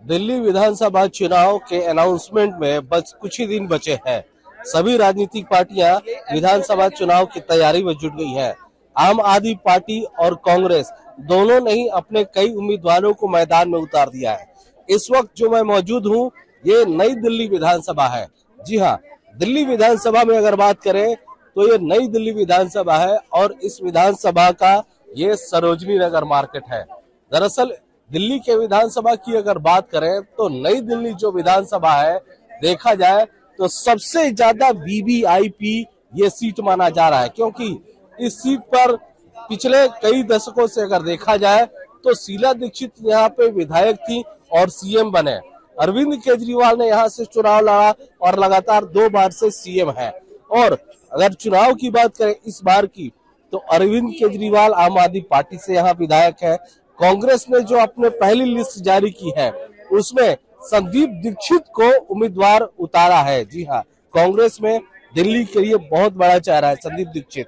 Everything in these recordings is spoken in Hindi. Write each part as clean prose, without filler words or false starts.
दिल्ली विधानसभा चुनाव के अनाउंसमेंट में बस कुछ ही दिन बचे हैं। सभी राजनीतिक पार्टियां विधानसभा चुनाव की तैयारी में जुट गई हैं। आम आदमी पार्टी और कांग्रेस दोनों ने ही अपने कई उम्मीदवारों को मैदान में उतार दिया है। इस वक्त जो मैं मौजूद हूं, ये नई दिल्ली विधानसभा है। जी हाँ, दिल्ली विधानसभा में अगर बात करें तो ये नई दिल्ली विधानसभा है और इस विधानसभा का ये सरोजनी नगर मार्केट है। दरअसल दिल्ली के विधानसभा की अगर बात करें तो नई दिल्ली जो विधानसभा है, देखा जाए तो सबसे ज्यादा वीवीआईपी ये सीट माना जा रहा है, क्योंकि इस सीट पर पिछले कई दशकों से अगर देखा जाए तो शीला दीक्षित यहाँ पे विधायक थी और सीएम बने। अरविंद केजरीवाल ने यहाँ से चुनाव लड़ा और लगातार 2 बार से सीएम है। और अगर चुनाव की बात करें इस बार की, तो अरविंद केजरीवाल आम आदमी पार्टी से यहाँ विधायक है। कांग्रेस ने जो अपने पहली लिस्ट जारी की है उसमें संदीप दीक्षित को उम्मीदवार उतारा है। जी हाँ, कांग्रेस में दिल्ली के लिए बहुत बड़ा चेहरा है संदीप दीक्षित।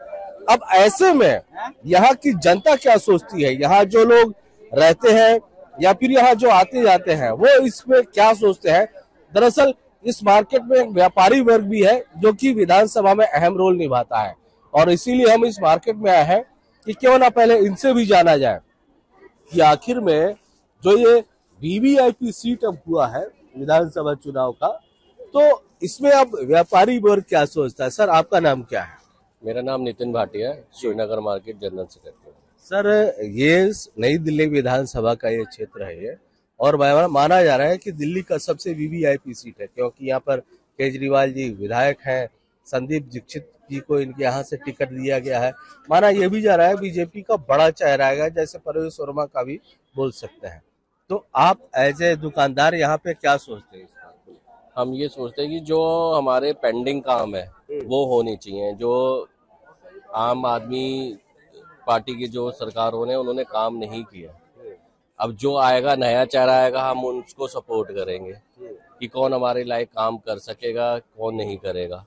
अब ऐसे में यहाँ की जनता क्या सोचती है, यहाँ जो लोग रहते हैं या फिर यहाँ जो आते जाते हैं, वो इसमें क्या सोचते हैं। दरअसल इस मार्केट में एक व्यापारी वर्ग भी है जो कि विधानसभा में अहम रोल निभाता है, और इसीलिए हम इस मार्केट में आए हैं कि क्यों ना पहले इनसे भी जाना जाए कि आखिर में जो ये वीवीआईपी सीट अब हुआ है विधानसभा चुनाव का, तो इसमें अब व्यापारी वर्ग क्या सोचता है। सर, आपका नाम क्या है? मेरा नाम नितिन भाटिया है, Srinagar market general secretary. Sir, ये नई दिल्ली विधानसभा का ये क्षेत्र है ये, और माना जा रहा है कि दिल्ली का सबसे वीवीआईपी सीट है, क्योंकि यहाँ पर केजरीवाल जी विधायक हैं, संदीप दीक्षित जी को इनके यहाँ से टिकट दिया गया है। माना यह भी जा रहा है बीजेपी का बड़ा चेहरा है, जैसे परवेश वर्मा का भी बोल सकते हैं। तो आप एज ए दुकानदार यहाँ पे क्या सोचते हैं? हम ये सोचते हैं कि जो हमारे पेंडिंग काम है वो होनी चाहिए। जो आम आदमी पार्टी की जो सरकार उन्होंने काम नहीं किया, अब जो आएगा नया चेहरा आएगा, हम उसको सपोर्ट करेंगे कि कौन हमारे लायक काम कर सकेगा, कौन नहीं करेगा।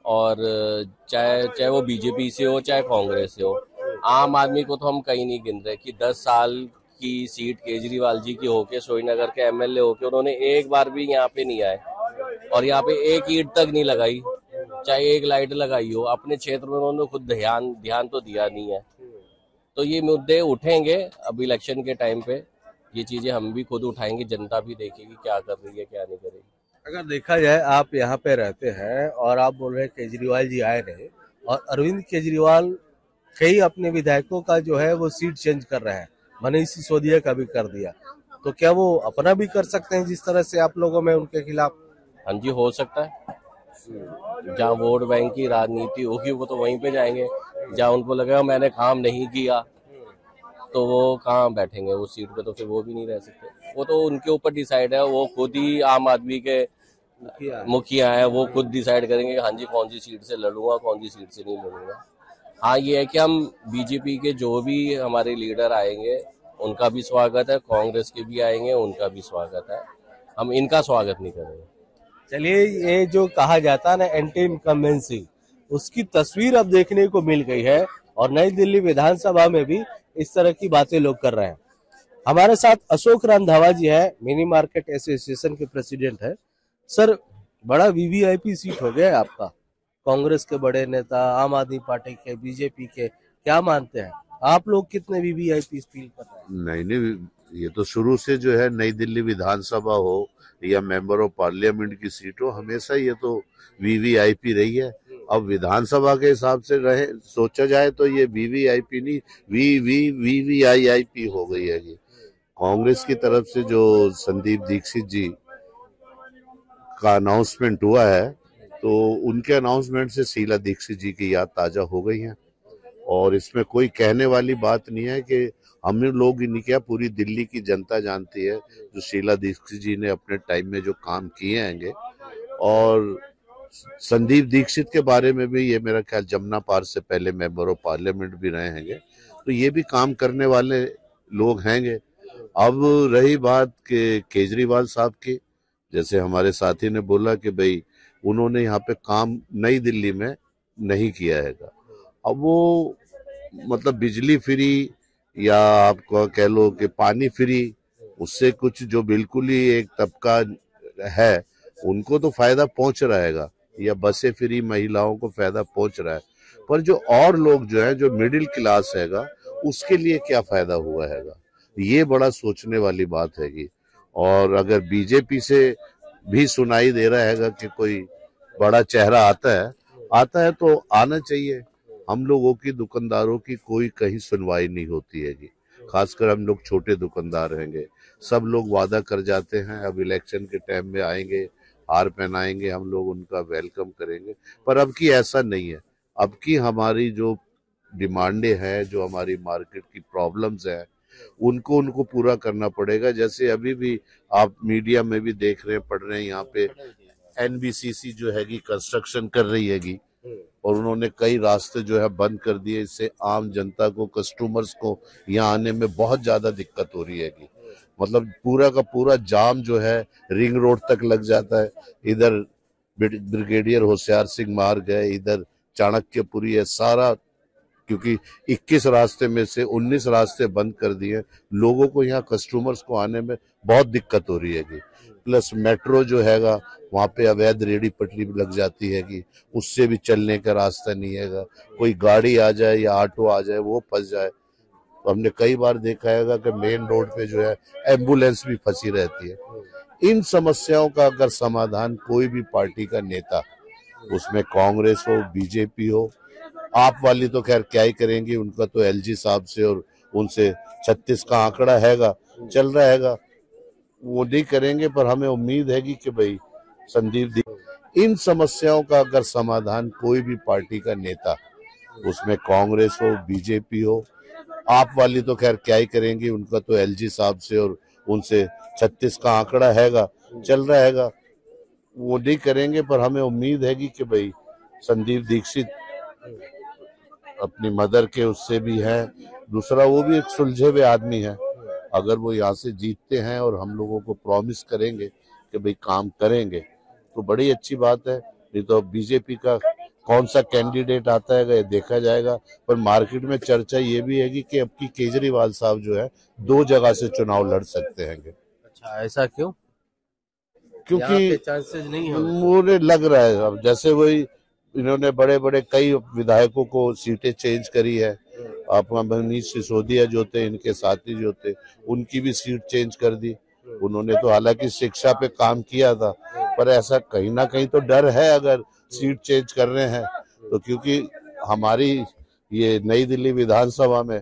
और चाहे वो बीजेपी से हो चाहे कांग्रेस से हो, आम आदमी को तो हम कहीं नहीं गिन रहे कि 10 साल की सीट केजरीवाल जी की होके, श्रीनगर के एमएलए होके, उन्होंने एक बार भी यहाँ पे नहीं आए और यहाँ पे एक ईंट तक नहीं लगाई, चाहे एक लाइट लगाई हो। अपने क्षेत्र में उन्होंने खुद ध्यान तो दिया नहीं है। तो ये मुद्दे उठेंगे अब इलेक्शन के टाइम पे, ये चीजें हम भी खुद उठाएंगे, जनता भी देखेगी क्या कर रही है क्या नहीं करेगी। अगर देखा जाए, आप यहाँ पे रहते हैं और आप बोल रहे हैं केजरीवाल जी आए रहे, और अरविंद केजरीवाल कई अपने विधायकों का जो है वो सीट चेंज कर रहे हैं, मनीष सिसोदिया का भी कर दिया, तो क्या वो अपना भी कर सकते हैं जिस तरह से आप लोगों में उनके खिलाफ? हाँ जी, हो सकता है। जहाँ वोट बैंक की राजनीति होगी वो तो वहीं पे जाएंगे। जहाँ उनको लगेगा मैंने काम नहीं किया तो वो कहाँ बैठेंगे उस सीट पे, तो फिर वो भी नहीं रह सकते। वो तो उनके ऊपर डिसाइड है, वो खुद ही आम आदमी के मुखिया है, वो खुद डिसाइड करेंगे हाँ जी कौन सी सीट से लड़ूंगा कौन सी सीट से नहीं लड़ूंगा। हाँ, ये है कि हम बीजेपी के जो भी हमारे लीडर आएंगे उनका भी स्वागत है, कांग्रेस के भी आएंगे उनका भी स्वागत है, हम इनका स्वागत नहीं करेंगे। चलिए, ये जो कहा जाता है ना एंटी इनकम्बेंसी, उसकी तस्वीर अब देखने को मिल गई है, और नई दिल्ली विधानसभा में भी इस तरह की बातें लोग कर रहे हैं। हमारे साथ अशोक रंधावा जी है, मिनी मार्केट एसोसिएशन के प्रेसिडेंट है। सर, बड़ा वीवीआईपी सीट हो गया है आपका, कांग्रेस के बड़े नेता, आम आदमी पार्टी के, बीजेपी के, क्या मानते हैं आप लोग, कितने वीवीआईपी फील कर रहे हैं? नहीं, ये तो शुरू से जो है नई दिल्ली विधानसभा हो या मेंबर ऑफ पार्लियामेंट की सीट हो, हमेशा ये तो वीवीआईपी रही है। अब विधानसभा के हिसाब से रहे सोचा जाए तो ये वीवीआईपी नहीं वीवीआईपी हो गई है। ये कांग्रेस की तरफ से जो संदीप दीक्षित जी का अनाउंसमेंट हुआ है, तो उनके अनाउंसमेंट से शीला दीक्षित जी की याद ताजा हो गई है, और इसमें कोई कहने वाली बात नहीं है कि हम लोग ही नहीं, क्या पूरी दिल्ली की जनता जानती है जो शीला दीक्षित जी ने अपने टाइम में जो काम किए हैंगे। और संदीप दीक्षित के बारे में भी ये मेरा ख्याल जमुना पार से पहले मेंबर ऑफ पार्लियामेंट भी रहे हैंगे, तो ये भी काम करने वाले लोग हैंगे। अब रही बात के केजरीवाल साहब की, जैसे हमारे साथी ने बोला कि भाई उन्होंने यहाँ पे काम नई दिल्ली में नहीं किया हैगा। अब वो मतलब बिजली फ्री या आप कह लो कि पानी फ्री, उससे कुछ जो बिल्कुल ही एक तबका है उनको तो फायदा पहुंच रहेगा, या बसें फ्री महिलाओं को फायदा पहुंच रहा है, पर जो और लोग जो है, जो मिडिल क्लास हैगा, उसके लिए क्या फायदा हुआ हैगा, ये बड़ा सोचने वाली बात हैगी। और अगर बीजेपी से भी सुनाई दे रहा हैगा कि कोई बड़ा चेहरा आता है तो आना चाहिए। हम लोगों की, दुकानदारों की कोई कहीं सुनवाई नहीं होती हैगी, खासकर हम लोग छोटे दुकानदार रहेंगे। सब लोग वादा कर जाते हैं, अब इलेक्शन के टाइम में आएंगे, हार पहनाएंगे, हम लोग उनका वेलकम करेंगे, पर अब की ऐसा नहीं है। अब की हमारी जो डिमांडें हैं, जो हमारी मार्केट की प्रॉब्लम्स हैं, उनको पूरा करना पड़ेगा। जैसे अभी भी आप मीडिया में भी देख रहे हैं, पढ़ रहे हैं, यहाँ पे एनबीसीसी जो हैगी कंस्ट्रक्शन कर रही हैगी, और उन्होंने कई रास्ते जो है बंद कर दिए। इससे आम जनता को, कस्टमर्स को यहाँ आने में बहुत ज्यादा दिक्कत हो रही हैगी। मतलब पूरा का पूरा जाम जो है रिंग रोड तक लग जाता है। इधर ब्रिगेडियर होशियार सिंह मार्ग है, इधर चाणक्यपुरी है, सारा, क्योंकि 21 रास्ते में से 19 रास्ते बंद कर दिए। लोगों को यहाँ, कस्टमर्स को आने में बहुत दिक्कत हो रही हैगी। प्लस मेट्रो जो हैगा, वहाँ पे अवैध रेडी पटरी भी लग जाती हैगी, उससे भी चलने का रास्ता नहीं हैगा। कोई गाड़ी आ जाए या ऑटो आ जाए, वो फंस जाए। तो हमने कई बार देखा हैगा कि मेन रोड पे जो है एम्बुलेंस भी फंसी रहती है। इन समस्याओं का अगर समाधान कोई भी पार्टी का नेता, उसमें कांग्रेस हो, बीजेपी हो, आप वाली तो खैर क्या ही करेंगे, उनका तो एलजी साहब से और उनसे 36 का आंकड़ा हैगा, चल रहा हैगा, वो नहीं करेंगे। पर हमें उम्मीद है कि भाई संदीप, इन समस्याओं का अगर समाधान कोई भी पार्टी का नेता, उसमें कांग्रेस हो, बीजेपी हो, आप वाली तो खैर क्या ही करेंगे, उनका तो एलजी साहब से और उनसे 36 का आंकड़ा हैगा, चल रहा हैगा, वो नहीं करेंगे। पर हमें उम्मीद है कि भाई संदीप दीक्षित अपनी मदर के उससे भी है, दूसरा वो भी एक सुलझे हुए आदमी है। अगर वो यहाँ से जीतते हैं और हम लोगों को प्रॉमिस करेंगे कि भाई काम करेंगे, तो बड़ी अच्छी बात है। नहीं तो बीजेपी का कौन सा कैंडिडेट आता है ये देखा जाएगा। पर मार्केट में चर्चा ये भी है कि अब की केजरीवाल साहब जो है 2 जगह से चुनाव लड़ सकते हैं। अच्छा, ऐसा क्यों? क्योंकि चांसेस नहीं है, मुझे लग रहा है अब जैसे वही इन्होंने बड़े बड़े कई विधायकों को सीटें चेंज करी है। आप मनीष सिसोदिया जो थे, इनके साथी जो थे, उनकी भी सीट चेंज कर दी। उन्होंने तो हालांकि शिक्षा पे काम किया था, पर ऐसा कहीं ना कहीं तो डर है अगर सीट चेंज कर रहे हैं तो, क्योंकि हमारी ये नई दिल्ली विधानसभा में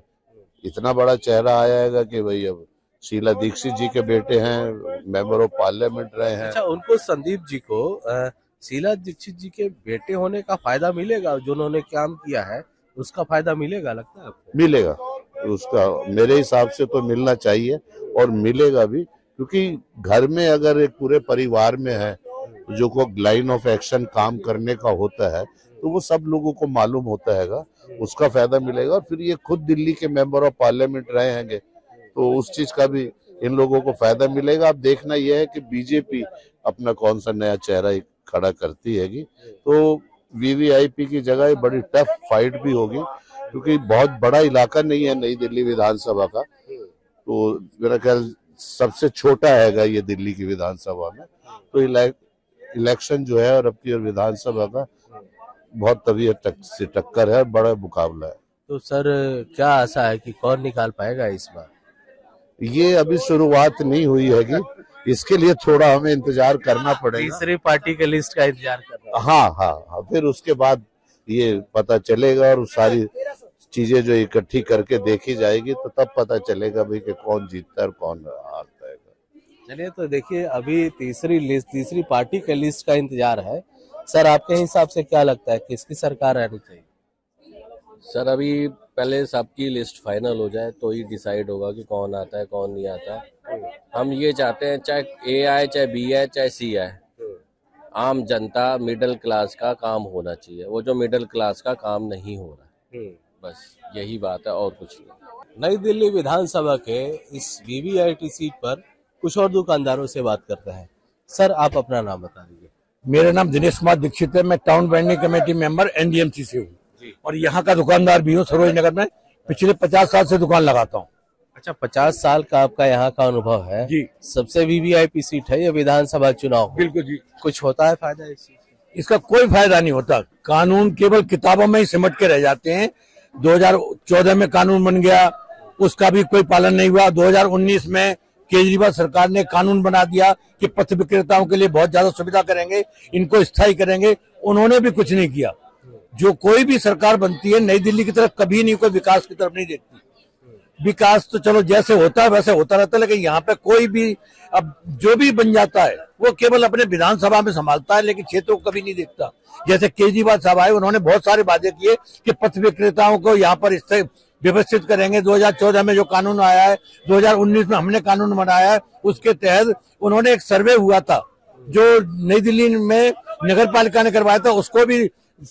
इतना बड़ा चेहरा आया है कि भाई अब शीला दीक्षित जी के बेटे हैं, मेंबर ऑफ पार्लियामेंट रहे हैं। अच्छा, उनको, संदीप जी को शीला दीक्षित जी के बेटे होने का फायदा मिलेगा? जो उन्होंने काम किया है उसका फायदा मिलेगा, लगता है आपको? मिलेगा, उसका मेरे हिसाब से तो मिलना चाहिए और मिलेगा भी, क्योंकि घर में अगर एक पूरे परिवार में है जो को लाइन ऑफ एक्शन काम करने का होता है, तो वो सब लोगों को मालूम होता हैगा, उसका फायदा मिलेगा। और फिर ये खुद दिल्ली के मेंबर ऑफ पार्लियामेंट रहे हैंगे, तो उस चीज का भी इन लोगों को फायदा मिलेगा। अब देखना यह है कि बीजेपी अपना कौन सा नया चेहरा खड़ा करती हैगी। तो वीवीआईपी की जगह बड़ी टफ फाइट भी होगी, क्योंकि बहुत बड़ा इलाका नहीं है नई दिल्ली विधानसभा का। तो मेरा ख्याल सबसे छोटा हैगा ये दिल्ली की विधानसभा में। तो इलेक्शन जो है और अब की विधानसभा का बहुत तबीयत से टक्कर है, बड़ा मुकाबला है। तो सर, क्या आशा है कि कौन निकाल पाएगा इस बार? ये अभी शुरुआत नहीं हुई हैगी, इसके लिए थोड़ा हमें इंतजार करना पड़ेगा। तीसरी पार्टी के लिस्ट का इंतजार कर रहा है। हाँ, फिर उसके बाद ये पता चलेगा और सारी चीजें जो इकट्ठी करके देखी जाएगी, तो तब पता चलेगा भाई कि कौन जीतता है और कौन हारता है। चलिए, तो देखिए, अभी तीसरी पार्टी के लिस्ट का इंतजार है। सर, आपके हिसाब से क्या लगता है किसकी सरकार रहनी चाहिए? सर, अभी पहले सबकी लिस्ट फाइनल हो जाए तो ही डिसाइड होगा कि कौन आता है कौन नहीं आता। हम ये चाहते हैं, चाहे ए आए, चाहे बी आए, चाहे सी आए, आम जनता, मिडिल क्लास का काम होना चाहिए। वो जो मिडिल क्लास का काम नहीं हो रहा है, बस यही बात है और कुछ नहीं। नई दिल्ली विधानसभा के इस वीवीआईटी सीट पर कुछ और दुकानदारों से बात करते हैं। सर, आप अपना नाम बता दीजिए। मेरा नाम दिनेश कुमार दीक्षित है। मैं town branding committee member NDMC से हूँ और यहाँ का दुकानदार भी हूँ। सरोज नगर में पिछले 50 साल से दुकान लगाता हूँ। अच्छा, 50 साल का आपका यहाँ का अनुभव है जी। सबसे वीवीआईपी सीट है ये विधानसभा चुनाव। बिल्कुल जी। कुछ होता है फायदा इस चीज का? इसका कोई फायदा नहीं होता। कानून केवल किताबों में ही सिमट के रह जाते हैं। 2014 में कानून बन गया, उसका भी कोई पालन नहीं हुआ। 2019 में केजरीवाल सरकार ने कानून बना दिया कि पथ विक्रेताओं के लिए बहुत ज्यादा सुविधा करेंगे, इनको स्थायी करेंगे। उन्होंने भी कुछ नहीं किया। जो कोई भी सरकार बनती है नई दिल्ली की तरफ कभी नहीं, कोई विकास की तरफ नहीं देखती। विकास तो चलो जैसे होता है वैसे होता रहता है, लेकिन यहाँ पे कोई भी अब जो भी बन जाता है वो केवल अपने विधानसभा में संभालता है, लेकिन क्षेत्रों को कभी नहीं देखता। जैसे केजरीवाल साहब आए, उन्होंने बहुत सारे वादे किए कि पथ विक्रेताओं को यहाँ पर व्यवस्थित करेंगे। 2014 में जो कानून आया है, 2019 में हमने कानून बनाया है, उसके तहत उन्होंने एक सर्वे हुआ था जो नई दिल्ली में नगर पालिका ने करवाया था, उसको भी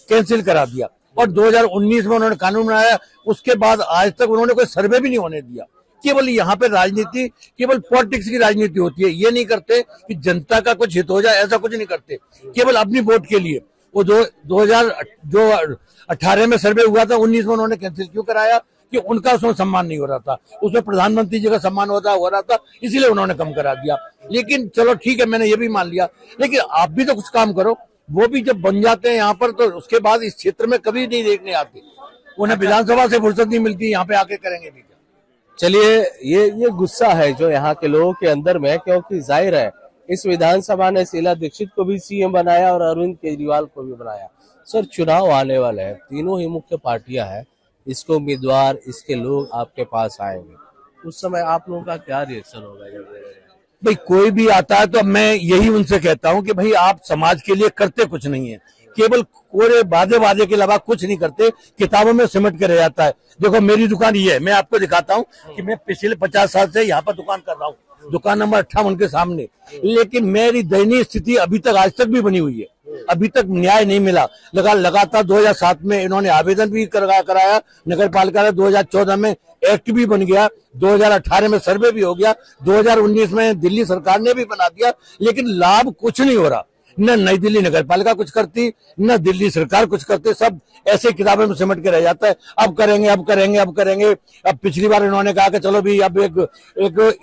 कैंसिल करा दिया। और 2019 में उन्होंने कानून बनाया, उसके बाद आज तक उन्होंने कोई सर्वे भी नहीं होने दिया। केवल यहाँ पे राजनीति, केवल पॉलिटिक्स की राजनीति होती है। ये नहीं करते कि जनता का कुछ हित हो जाए, ऐसा कुछ नहीं करते, केवल अपनी वोट के लिए। वो 2018 में सर्वे हुआ था, 19 में उन्होंने कैंसिल क्यों कराया? कि उनका उसमें सम्मान नहीं हो रहा था, उसमें प्रधानमंत्री जी का सम्मान हो रहा था, इसीलिए उन्होंने कम करा दिया। लेकिन चलो ठीक है, मैंने ये भी मान लिया, लेकिन आप भी तो कुछ काम करो। वो भी जब बन जाते हैं यहाँ पर तो उसके बाद इस क्षेत्र में कभी नहीं देखने आते। उन्हें विधानसभा से फुर्सत नहीं मिलती, यहाँ पे आके करेंगे भी क्या? चलिए, ये गुस्सा है जो यहाँ के लोगों के अंदर में, क्योंकि जाहिर है इस विधानसभा ने शीला दीक्षित को भी सीएम बनाया और अरविंद केजरीवाल को भी बनाया। सर, चुनाव आने वाले हैं, तीनों ही मुख्य पार्टियां हैं, इसको उम्मीदवार, इसके लोग आपके पास आएंगे, उस समय आप लोगों का क्या रिएक्शन होगा? जब भाई कोई भी आता है तो मैं यही उनसे कहता हूं कि भाई आप समाज के लिए करते कुछ नहीं है, केवल कोरे वादे के अलावा कुछ नहीं करते, किताबों में सिमट के रह जाता है। देखो मेरी दुकान ये है, मैं आपको दिखाता हूं कि मैं पिछले 50 साल से यहाँ पर दुकान कर रहा हूँ, दुकान नंबर 58 के सामने, लेकिन मेरी दयनीय स्थिति अभी तक आज तक भी बनी हुई है। अभी तक न्याय नहीं मिला। लगातार 2007 में इन्होंने आवेदन भी कराया नगर पालिका ने, 2014 में एक्ट भी बन गया, 2018 में सर्वे भी हो गया, 2019 में दिल्ली सरकार ने भी बना दिया, लेकिन लाभ कुछ नहीं हो रहा। न नई दिल्ली नगर पालिका कुछ करती, न दिल्ली सरकार कुछ करती, सब ऐसे किताबों में सिमट के रह जाता है। अब करेंगे, अब करेंगे, अब करेंगे। अब पिछली बार इन्होंने कहा कि चलो भी अब एक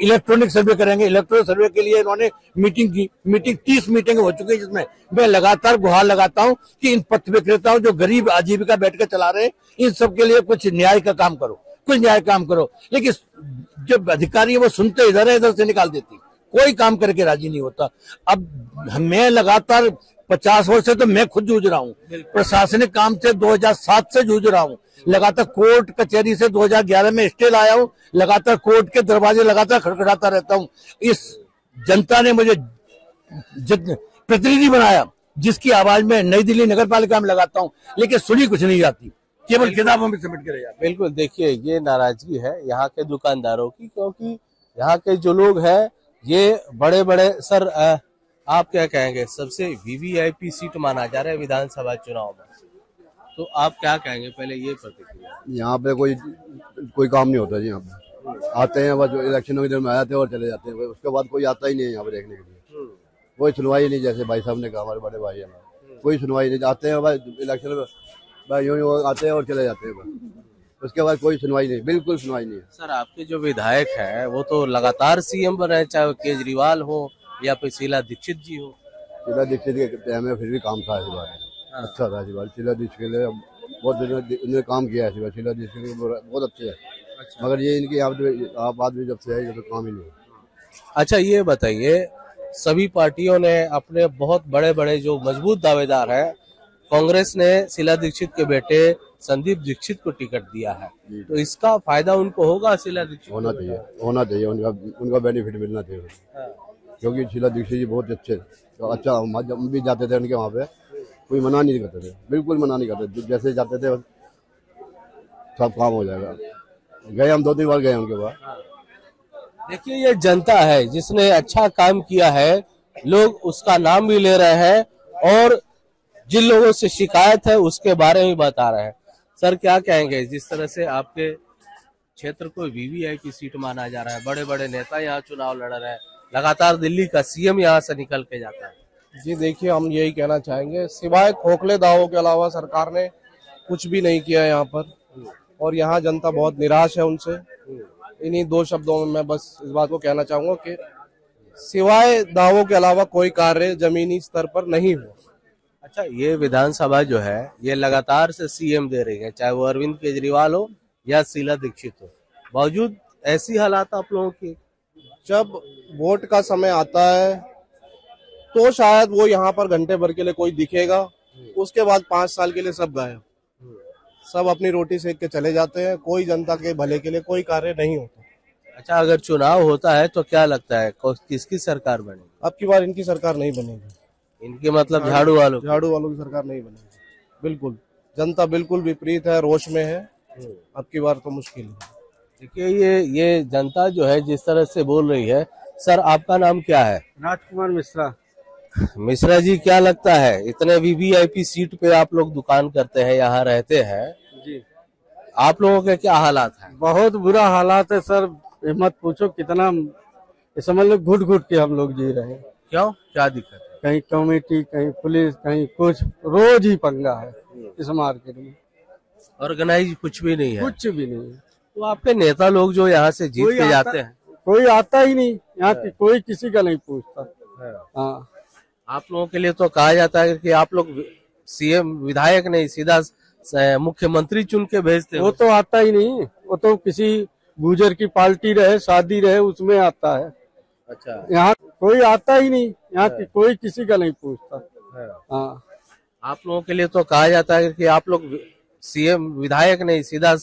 इलेक्ट्रॉनिक सर्वे करेंगे। इलेक्ट्रॉनिक सर्वे के लिए इन्होंने मीटिंग की, 30 मीटिंग हो चुकी है, जिसमें मैं लगातार गुहार लगाता हूं कि इन पथ विक्रेताओं जो गरीब आजीविका बैठ कर चला रहे हैं, इन सबके लिए कुछ न्याय का काम करो, कुछ न्याय काम करो। लेकिन जो अधिकारी है वो सुनते इधर है, इधर से निकाल देती, कोई काम करके राजी नहीं होता। अब मैं लगातार 50 वर्ष से तो मैं खुद जूझ रहा हूँ, प्रशासनिक काम से 2007 से जूझ रहा हूँ, लगातार कोर्ट कचहरी से 2011 में स्टे लाया हूँ, लगातार कोर्ट के दरवाजे लगातार खड़खड़ाता रहता हूँ। इस जनता ने मुझे प्रतिनिधि बनाया, जिसकी आवाज में नई दिल्ली नगर पालिका में लगाता हूँ, लेकिन सुनी कुछ नहीं जाती, केवल किताबों में सिमट के रह जाती। बिल्कुल, देखिए ये नाराजगी है यहाँ के दुकानदारों की, क्योंकि यहाँ के जो लोग हैं ये बड़े बड़े। सर, आप क्या कहेंगे? सबसे वीवीआईपी सीट माना जा रहा है विधानसभा चुनाव में, तो आप क्या कहेंगे? पहले ये प्रतिक्रिया। यहाँ पे कोई काम नहीं होता जी। यहाँ पे आते हैं बस इलेक्शनों के दिन में आते हैं और चले जाते हैं, उसके बाद कोई आता ही नहीं है यहाँ पे देखने के लिए। कोई सुनवाई नहीं, जैसे भाई साहब ने कहा, हमारे बड़े भाई हैं, कोई सुनवाई नहीं। आते हैं भाई इलेक्शन में, भाई यूं आते हैं और चले जाते हैं बस, उसके बाद कोई सुनवाई नहीं, बिल्कुल सुनवाई नहीं है। सर, आपके जो विधायक हैं वो तो लगातार सीएम बने, चाहे केजरीवाल हो या फिर शीला दीक्षित जी हो। शीला दीक्षित के टाइम में फिर भी काम था इस बार, अच्छा था इस बार। शीला दीक्षित के लिए बहुत उन्होंने काम किया है, शीला दीक्षित बहुत अच्छे है। मगर ये इनकी आप आदमी जब से है तो काम ही नहीं है। अच्छा, ये बताइए, सभी पार्टियों ने अपने बहुत बड़े बड़े जो मजबूत दावेदार हैं, कांग्रेस ने शीला दीक्षित के बेटे संदीप दीक्षित को टिकट दिया है, तो इसका फायदा उनको होगा? शीला दीक्षित होना चाहिए, उनका बेनिफिट मिलना चाहिए। क्योंकि शीला दीक्षित जी बहुत अच्छे, तो अच्छा हम भी जाते थे उनके वहाँ पे, कोई मना नहीं करते थे, बिल्कुल मना नहीं करते, जैसे जाते थे सब काम हो जाएगा। गए हम 2-3 बार गए उनके पास। देखिए, ये जनता है जिसने अच्छा काम किया है, लोग उसका नाम भी ले रहे हैं और जिन लोगों से शिकायत है उसके बारे में बता रहे हैं। सर, क्या कहेंगे? जिस तरह से आपके क्षेत्र को वीवीआईपी सीट माना जा रहा है, बड़े बड़े नेता यहाँ चुनाव लड़ रहे हैं, लगातार दिल्ली का सीएम यहाँ से निकल के जाता है। जी देखिए, हम यही कहना चाहेंगे, सिवाय खोखले दावों के अलावा सरकार ने कुछ भी नहीं किया यहाँ पर, और यहाँ जनता बहुत निराश है उनसे। इन्हीं 2 शब्दों में मैं बस इस बात को कहना चाहूंगा कि सिवाय दावों के अलावा कोई कार्य जमीनी स्तर पर नहीं हुआ। अच्छा, ये विधानसभा जो है ये लगातार से सीएम दे रही है, चाहे वो अरविंद केजरीवाल हो या शीला दीक्षित हो, बावजूद ऐसी हालात आप लोगों की। जब वोट का समय आता है तो शायद वो यहाँ पर घंटे भर के लिए कोई दिखेगा, उसके बाद 5 साल के लिए सब गायब, सब अपनी रोटी सेक के चले जाते हैं। कोई जनता के भले के लिए कोई कार्य नहीं होता। अच्छा, अगर चुनाव होता है तो क्या लगता है किसकी सरकार बनेगी? अब की बार इनकी सरकार नहीं बनेगी। इनके मतलब झाड़ू वालों की सरकार नहीं बनेगी। बिल्कुल, जनता बिल्कुल विपरीत है, रोष में है। अब की बार तो मुश्किल है। देखिए, ये जनता जो है जिस तरह से बोल रही है। सर, आपका नाम क्या है? राजकुमार मिश्रा। मिश्रा जी, क्या लगता है इतने वीवीआईपी सीट पे आप लोग दुकान करते हैं, यहाँ रहते हैं जी, आप लोगों के क्या हालात हैं? बहुत बुरा हालात है सर, मत पूछो। कितना समझ लो, घुट घुट के हम लोग जी रहे हैं। क्यों, क्या दिक्कत है? कहीं कमेटी, कहीं पुलिस, कहीं कुछ, रोज ही पंगा है इस मार्केट में। ऑर्गेनाइज कुछ भी नहीं है? कुछ भी नहीं है। तो आपके नेता लोग जो यहाँ से जीत के जाते हैं, कोई आता ही नहीं यहाँ की, कोई किसी का नहीं पूछता। हाँ, आप लोगों के लिए तो कहा जाता है कि आप लोग सीएम विधायक नहीं, सीधा मुख्यमंत्री चुन के भेजते हो। वो तो आता ही नहीं। वो तो किसी गुजर की पार्टी रहे, शादी रहे, उसमें आता है। अच्छा, यहाँ कोई आता ही नहीं यहाँ की, कोई किसी का नहीं पूछता। हाँ, आप लोगों के लिए तो कहा जाता है कि आप लोग सीएम विधायक नहीं, सीधा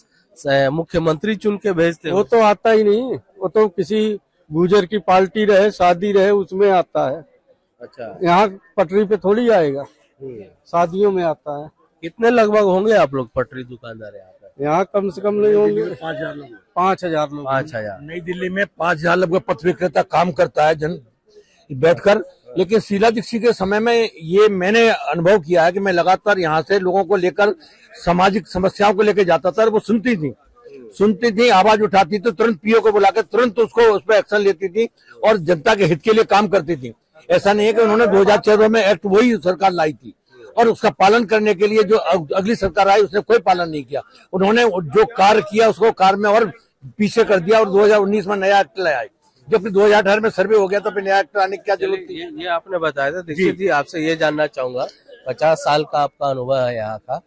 मुख्यमंत्री चुन के भेजते हो। वो तो आता ही नहीं। वो तो किसी गुजर की पार्टी रहे, शादी रहे, उसमें आता है। अच्छा, यहाँ पटरी पे थोड़ी आएगा, शादियों में आता है। कितने लगभग होंगे आप लोग पटरी दुकानदार यहाँ पे? यहाँ कम से कम नहीं होंगे 5,000 लोग। 5,000 लोग। 5,000। नई दिल्ली में 5,000 लगभग पथ विक्रेता काम करता है जन बैठकर। लेकिन शीला दीक्षित के समय में ये मैंने अनुभव किया है कि मैं लगातार यहाँ से लोगों को लेकर सामाजिक समस्याओं को लेकर जाता था और वो सुनती थी, आवाज उठाती थी, तुरंत पीओ को बुलाकर तुरंत उसको उस पर एक्शन लेती थी और जनता के हित के लिए काम करती थी। ऐसा नहीं है कि उन्होंने 2014 में एक्ट वही सरकार लाई थी और उसका पालन करने के लिए जो अगली सरकार आई उसने कोई पालन नहीं किया। उन्होंने जो कार्य किया उसको कार्य में और पीछे कर दिया और 2019 में नया एक्ट लाया। जब 2018 में सर्वे हो गया तो फिर नया एक्ट लाने की क्या जरूरत थी? ये आपने बताया था। दीक्षित जी, आपसे ये जानना चाहूंगा, 50 साल का आपका अनुभव है यहाँ का,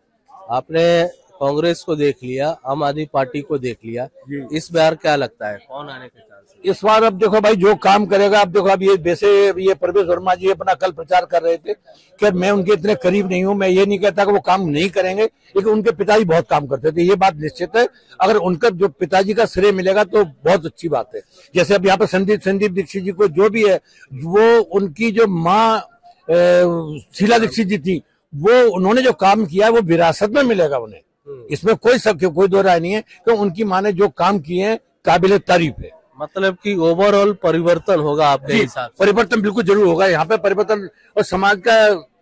आपने कांग्रेस को देख लिया, आम आदमी पार्टी को देख लिया, इस बार क्या लगता है कौन आने के चांस है? इस बार अब देखो भाई, जो काम करेगा। अब देखो, अब ये वैसे ये प्रवेश वर्मा जी अपना कल प्रचार कर रहे थे कि मैं उनके इतने करीब नहीं हूं। मैं ये नहीं कहता कि वो काम नहीं करेंगे, लेकिन उनके पिताजी बहुत काम करते थे, ये बात निश्चित है। अगर उनका जो पिताजी का श्रेय मिलेगा तो बहुत अच्छी बात है। जैसे अब यहाँ पे संदीप दीक्षित जी को जो भी है, वो उनकी जो माँ शीला दीक्षित जी थी, वो उन्होंने जो काम किया है वो विरासत में मिलेगा उन्हें। इसमें कोई शक, कोई दो राय नहीं है कि उनकी माँ ने जो काम किए हैं काबिल तारीफ है। मतलब कि ओवरऑल परिवर्तन होगा आपके हिसाब से? परिवर्तन बिल्कुल जरूर होगा यहाँ पे। परिवर्तन और समाज का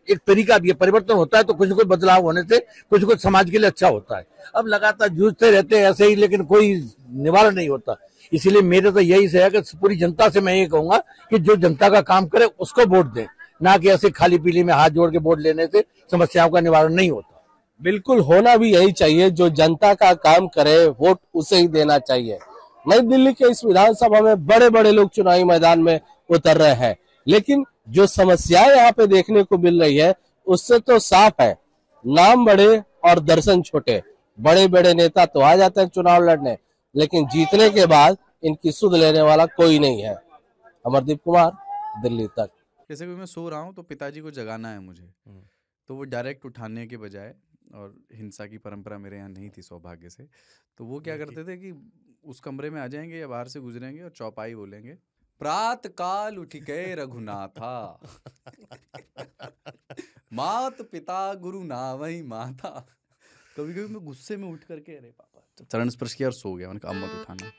एक तरीका भी है। परिवर्तन होता है तो कुछ न कुछ बदलाव होने से कुछ न कुछ समाज के लिए अच्छा होता है। अब लगातार जूझते रहते हैं ऐसे ही, लेकिन कोई निवारण नहीं होता। इसीलिए मेरे तो यही से है कि पूरी जनता से मैं ये कहूंगा कि जो जनता का काम करे उसको वोट दें, ना कि ऐसे खाली पीली में हाथ जोड़ के वोट लेने से समस्याओं का निवारण नहीं होता। बिल्कुल, होना भी यही चाहिए। जो जनता का काम करे वोट उसे ही देना चाहिए। नई दिल्ली के इस विधानसभा में बड़े बड़े लोग चुनावी मैदान में उतर रहे हैं, लेकिन जो समस्याएं यहाँ पे देखने को मिल रही है उससे तो साफ है, नाम बड़े और दर्शन छोटे। बड़े बड़े नेता तो आ जाते हैं चुनाव लड़ने, लेकिन जीतने के बाद इनकी सुध लेने वाला कोई नहीं है। अमरदीप कुमार, दिल्ली तक। जैसे कि मैं सो रहा हूँ तो पिताजी को जगाना है मुझे, तो वो डायरेक्ट उठाने के बजाय, और हिंसा की परंपरा मेरे यहाँ नहीं थी सौभाग्य से, तो वो क्या करते थे कि उस कमरे में आ जाएंगे या बाहर से गुजरेंगे और चौपाई बोलेंगे, प्रात काल उठ गए रघुनाथा मात पिता गुरु नावही माता। कभी कभी मैं गुस्से में उठ करके अरे पापा चरण स्पर्श किया और सो गया। उनका अब मत उठाना।